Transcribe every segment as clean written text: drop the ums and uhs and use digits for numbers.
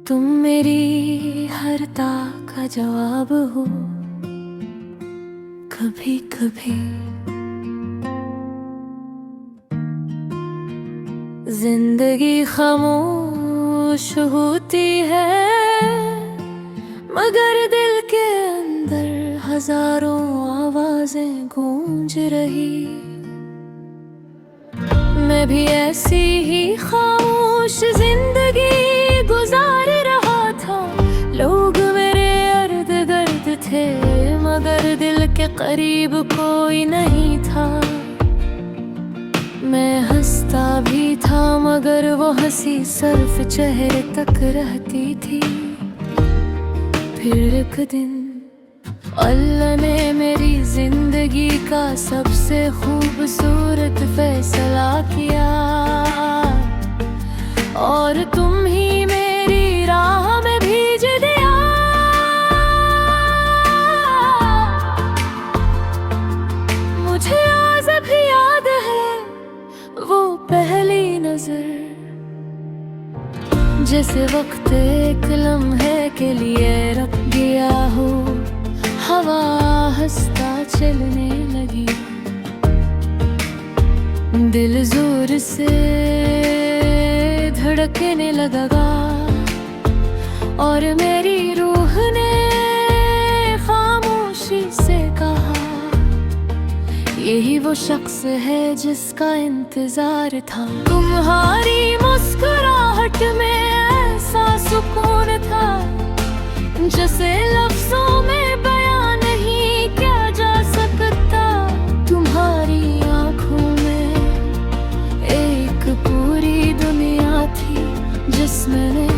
तुम मेरी हर ता का जवाब हो। कभी कभी जिंदगी खामोश होती है, मगर दिल के अंदर हजारों आवाजें गूंज रही। मैं भी ऐसी ही खामोश जिंदगी गुजार रहा था। लोग मेरे इर्द गिर्द थे, मगर दिल के करीब कोई नहीं था। मैं हंसता भी था, मगर वो हंसी सिर्फ चेहरे तक रहती थी। फिर एक दिन अल्लाह ने मेरी जिंदगी का सबसे खूबसूरत फैसला किया, और तुम ही मेरी राह में भेज दिया। मुझे आज भी याद है वो पहली नजर, जैसे वक्त एक लम्हे के लिए रुक गया हो। हवा हंसता चलने लगी, दिल जोर से धड़कने लगा, और मेरी रूह ने खामोशी से कहा, यही वो शख्स है जिसका इंतजार था। तुम्हारी मुस्कुराहट में ऐसा सुकून था, जैसे लफ्जों में बयां नहीं किया जा सकता। तुम्हारी आंखों में एक पूरी दुनिया थी, जिसमें मैं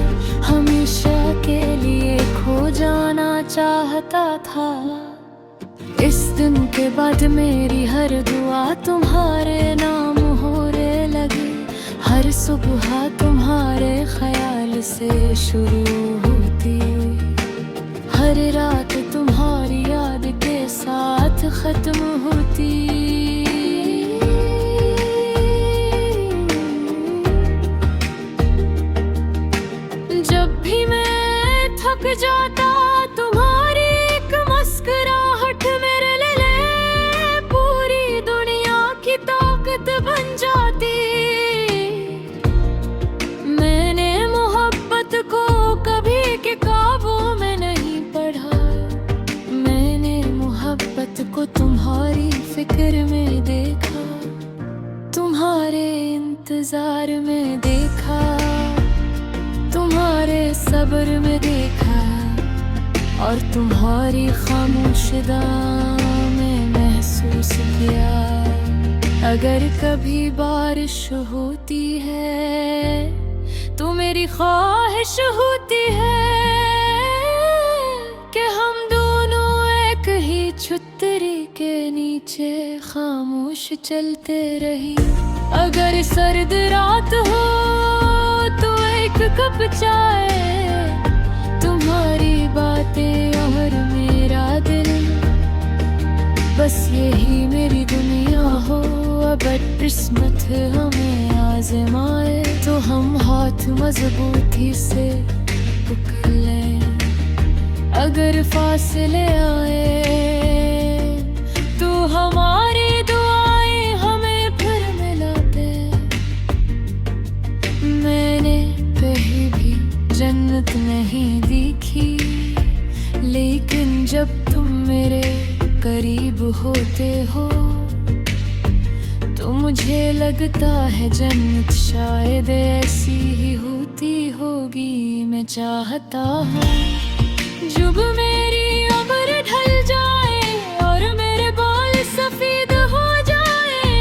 हमेशा के लिए खो जाना चाहता था। इस दिन के बाद मेरी हर दुआ तुम्हारे नाम होने लगी। हर सुबह तुम्हारे ख्याल से शुरू होती, हर रात तुम्हारी याद के साथ खत्म होती। जब भी मैं थक जाता, तुम्हारी एक मुस्कुराहट मेरे लिए पूरी दुनिया की ताकत बन जाती। मैंने मोहब्बत को कभी के काबू में नहीं पढ़ा, मैंने मोहब्बत को तुम्हारी फिक्र में देखा, तुम्हारे इंतजार में देखा, तुम्हारे सब्र में देखा, और तुम्हारी खामोशदा में महसूस किया। अगर कभी बारिश होती है तो मेरी ख्वाहिश होती है कि हम दोनों एक ही छतरी के नीचे खामोश चलते रही। अगर सर्द रात हो तो एक कप चाय, तुम्हारी बातें और मेरा दिल, बस यही मेरी दुनिया हो। अगर किस्मत हमें आजमाए तो हम हाथ मजबूती से पकड़ लें। अगर फासले आए तो हमारी दुआएं हमें फिर मिला दे। मैंने कहीं भी जन्नत नहीं देखी, लेकिन जब तुम मेरे करीब होते हो तो मुझे लगता है जन्नत शायद ऐसी ही होती होगी। मैं चाहता हूँ जब मेरी उम्र ढल जाए और मेरे बाल सफेद हो जाए,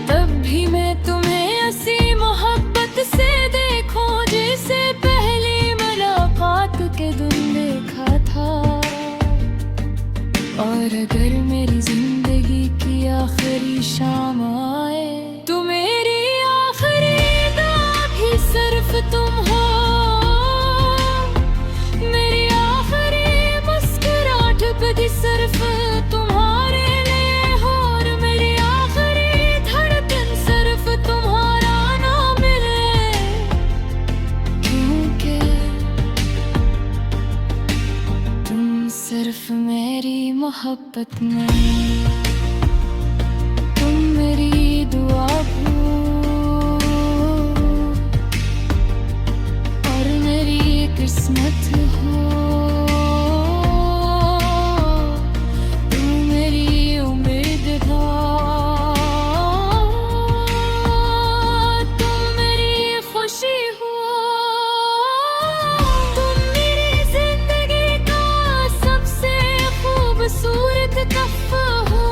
तब भी मैं तुम्हें ऐसी मोहब्बत से देखूं जैसे पहली मुलाकात के दिन देखा था। और अगर मेरी जिंदगी की आखिरी शाम आए तो मेरी आखिरी दुआ भी सिर्फ तुम हो। मेरी आखिरी मुस्कुराहट भी सिर्फ तुम्हारे लिए हो, और मेरी आखिरी धड़कन सिर्फ तुम्हारा नाम ले। सिर्फ मेरी मोहब्बत में। तुम मेरी दुआ भूल और मेरी किस्मत हो। तुम मेरी उम्मीद हो, तुम मेरी खुशी हो। तुम मेरी जिंदगी का सबसे खूबसूरत तोहफा हो।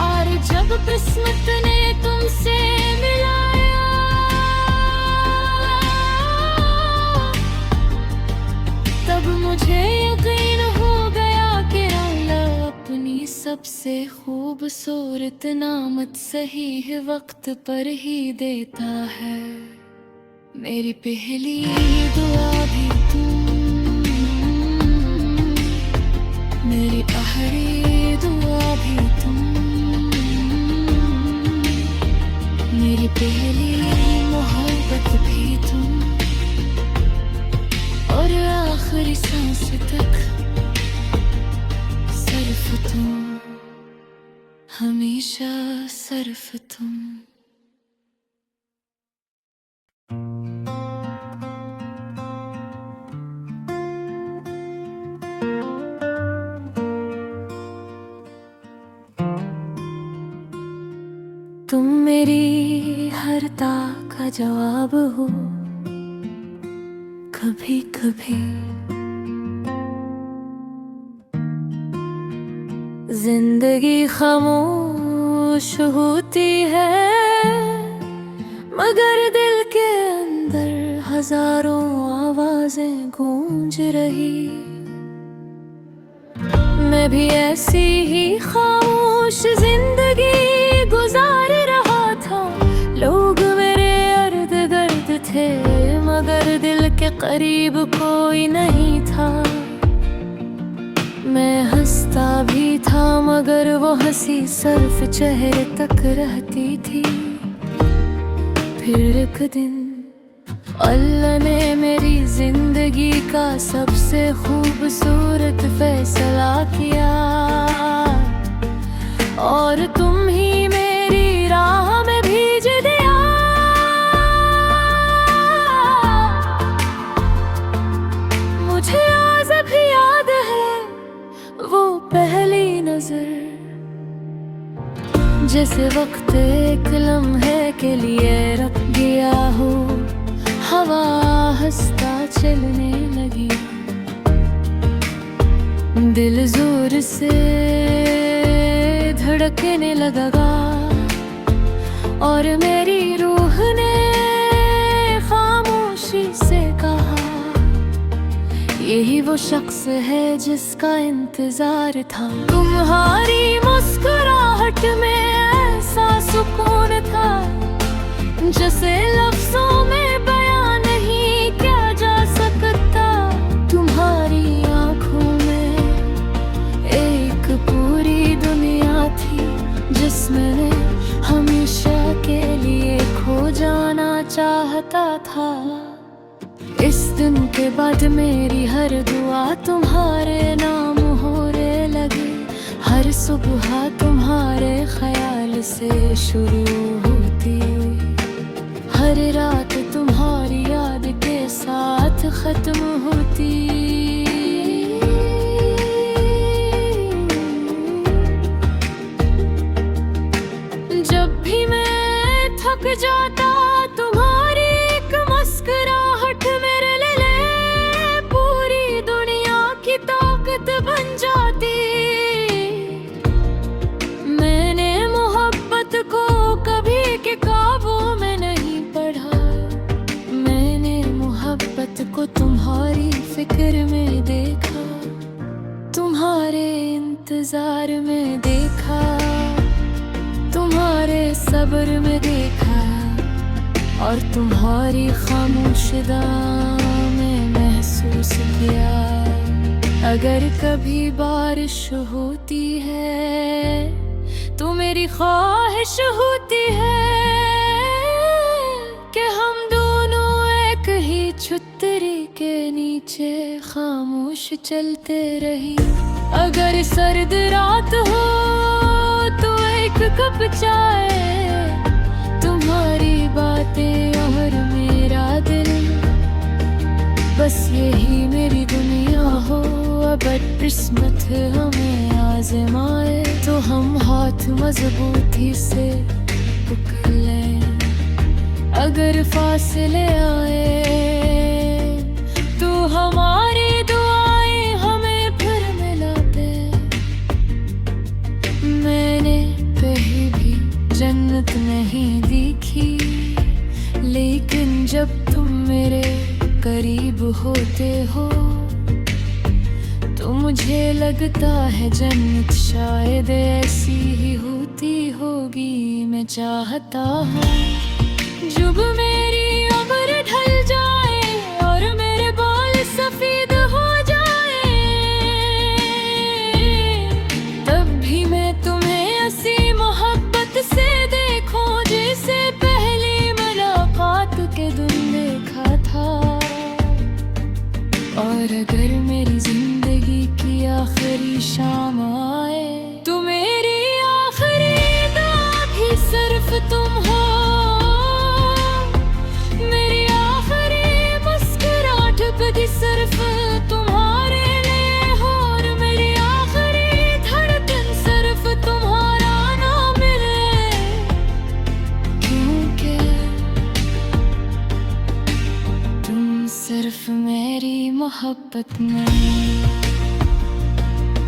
और जब किस्मत ने तुमसे मिलाया, तब मुझे यकीन हो गया कि अल्लाह अपनी सबसे खूबसूरत नामत सही वक्त पर ही देता है। मेरी पहली दुआ भी तुम, मेरी आखिरी दुआ भी तुम, मेरी पहली मोहब्बत भी तुम, और आखिरी सांस तक सिर्फ तुम, हमेशा सिर्फ तुम। तुम मेरी हर ताक का जवाब हो। कभी कभी जिंदगी खामोश होती है, मगर दिल के अंदर हजारों आवाजें गूंज रही। मैं भी ऐसी ही खामोश जिंदगी गुजार रहा था। लोग मेरे इर्द गिर्द थे, मगर दिल के करीब कोई नहीं था। मैं हंसता भी था, मगर वो हंसी सिर्फ चेहरे तक रहती थी। फिर एक दिन अल्लाह ने मेरी जिंदगी का सबसे खूबसूरत फैसला किया, और तुम ही मेरी राह में भीज दिया। मुझे आज भी याद है वो पहली नजर, जैसे वक्त एक लम्हे के लिए रुक गया हो। हवा हंसता चलने लगी, दिल जोर से धड़कने लगा, और मेरी रूह ने खामोशी से कहा, यही वो शख्स है जिसका इंतजार था। तुम्हारी मुस्कुराहट में ऐसा सुकून था, जैसे लफ्जों में बयां नहीं किया जा सकता। तुम्हारी आंखों में एक पूरी दुनिया थी, जिसमें हमेशा के लिए खो जाना चाहता था। इस दिन के बाद मेरी हर दुआ तुम्हारे नाम होने लगी। हर सुबह तुम्हारे ख्याल से शुरू होती, हर रात तुम्हारी याद के साथ खत्म होती। जब भी मैं थक जाता, तुम्हारी एक मुस्कुराहट मेरे लिए पूरी दुनिया की ताकत बन जाती। मैंने मोहब्बत को कभी के काबू में नहीं पढ़ा, मैंने मोहब्बत को तुम्हारी फिक्र में देखा, तुम्हारे इंतजार में देखा, तुम्हारे सब्र में देखा, और तुम्हारी खामोशदा में महसूस किया। अगर कभी बारिश होती है तो मेरी ख्वाहिश होती है कि हम दोनों एक ही छुतरी के नीचे खामोश चलते रही। अगर सर्द रात हो तो एक कप चाय, तुम्हारी बातें और मेरा दिल, बस यही मेरी दुनिया हो। अगर किस्मत हमें आजमाए तो हम हाथ मजबूती से पकड़ लें। अगर फासले आए तो हमारी दुआएं हमें फिर मिला दे। मैंने कहीं भी जन्नत नहीं देखी, लेकिन जब तुम मेरे करीब होते हो तो मुझे लगता है जन्नत शायद ऐसी ही होती होगी। मैं चाहता हूँ जब मेरी उम्र ढल जाए और मेरे बाल सफेद हो जाए, तब भी मैं तुम्हें ऐसी मोहब्बत से देखूं जैसे पहली मुलाकात के दिन देखा था। और अगर मेरी जिंदगी की आखिरी शाम आए तो मेरी आखिरी दुआ भी सिर्फ तुम हो। मेरी आखिरी मुस्कुराहट भी सिर्फ तुम्हारे लिए हो। और मेरी आखिरी धड़कन सिर्फ तुम्हारा नाम मिले, क्योंकि तुम सिर्फ मेरी मोहब्बत नहीं,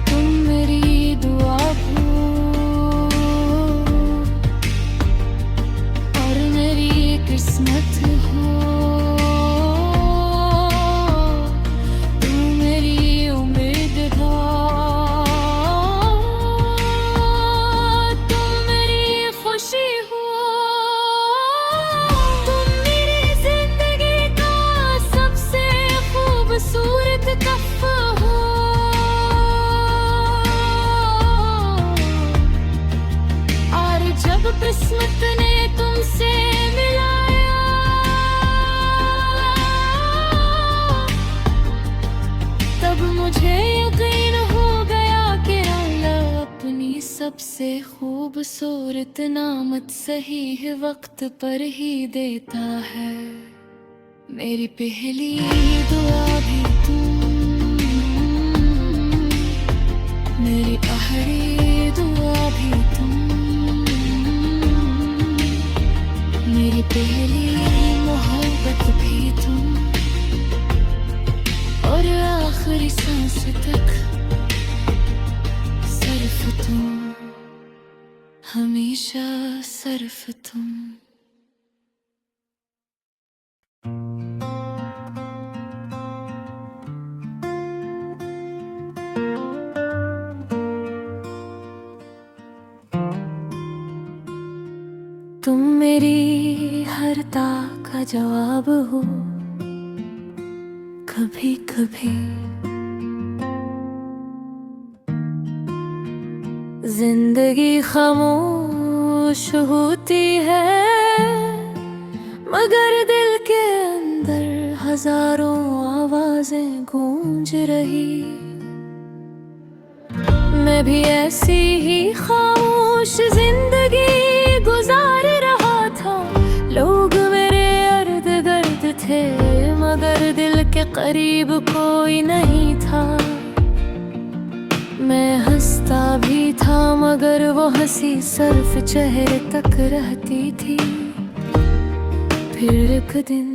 तुम मेरी दुआ हो और मेरी किस्मत हो। तुम मेरी उम्मीद हो, तुम मेरी खुशी हो। तुम मेरी जिंदगी का सबसे खूबसूरत तोहफा हो। और जब किस्मत ने तुमसे मिलाया तब मुझे यकीन हो गया कि अल्लाह अपनी सबसे खूबसूरत नामत सही वक्त पर ही देता है। मेरी पहली दुआ भी तुम, मेरी आखिरी दुआ भी तुम, मेरी पहली मोहब्बत भी तुम, और आखिरी सांस तक सिर्फ तुम, हमेशा सिर्फ तुम। तुम मेरी हर ताक का जवाब हो। कभी कभी जिंदगी खामोश होती है, मगर दिल के अंदर हजारों आवाजें गूंज रही। मैं भी ऐसी ही खामोश जिंदगी गुजार रहा था। लोग मेरे इर्द गिर्द थे, मगर दिल के करीब कोई नहीं था। मैं हंसता भी था, मगर वो हंसी सिर्फ चेहरे तक रहती थी। फिर एक दिन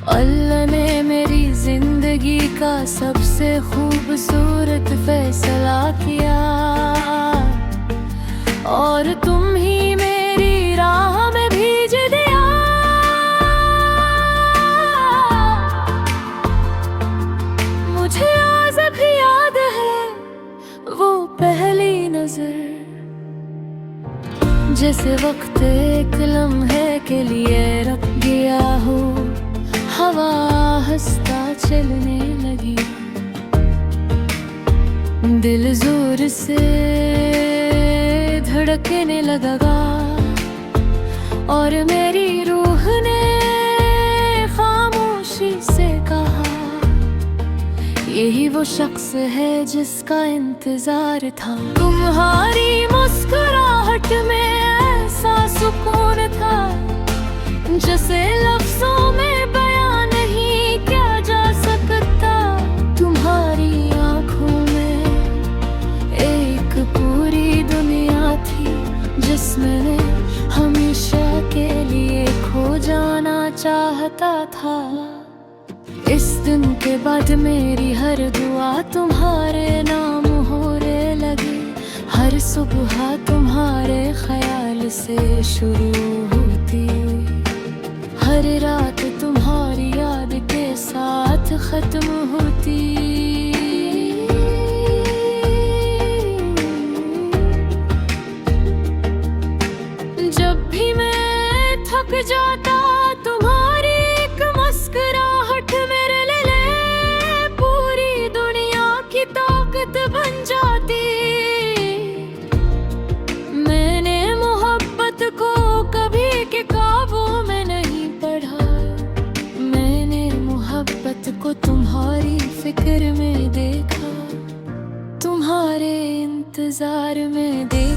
अल्लाह ने मेरी जिंदगी का सबसे खूबसूरत फैसला किया, और तुम ही मेरी राह में भेज दिया। मुझे आज भी याद है वो पहली नजर, जैसे वक्त एक लम्हे के लिए रुक गया हो। हवा हंसता चलने लगी, दिल जोर से धड़कने लगा, और मेरी रूह ने खामोशी वो शख्स है जिसका इंतजार था। तुम्हारी मुस्कुराहट में ऐसा सुकून था जैसे लफ्जों में बयां नहीं किया जा सकता। तुम्हारी आंखों में एक पूरी दुनिया थी जिसमें हमेशा के लिए खो जाना चाहता था। इस दिन के बाद मेरी हर दुआ तुम्हारे नाम होने लगी। हर सुबह तुम्हारे ख्याल से शुरू होती, हर रात तुम्हारी याद के साथ खत्म होती। जब भी मैं थक जाता तुम्हारी एक मुस्कुराहट मेरे लिए पूरी दुनिया की ताकत बन जाती। मैंने मोहब्बत को कभी के काबू में नहीं पढ़ा, मैंने मोहब्बत को तुम्हारी फिक्र में देखा, तुम्हारे इंतजार में देखा।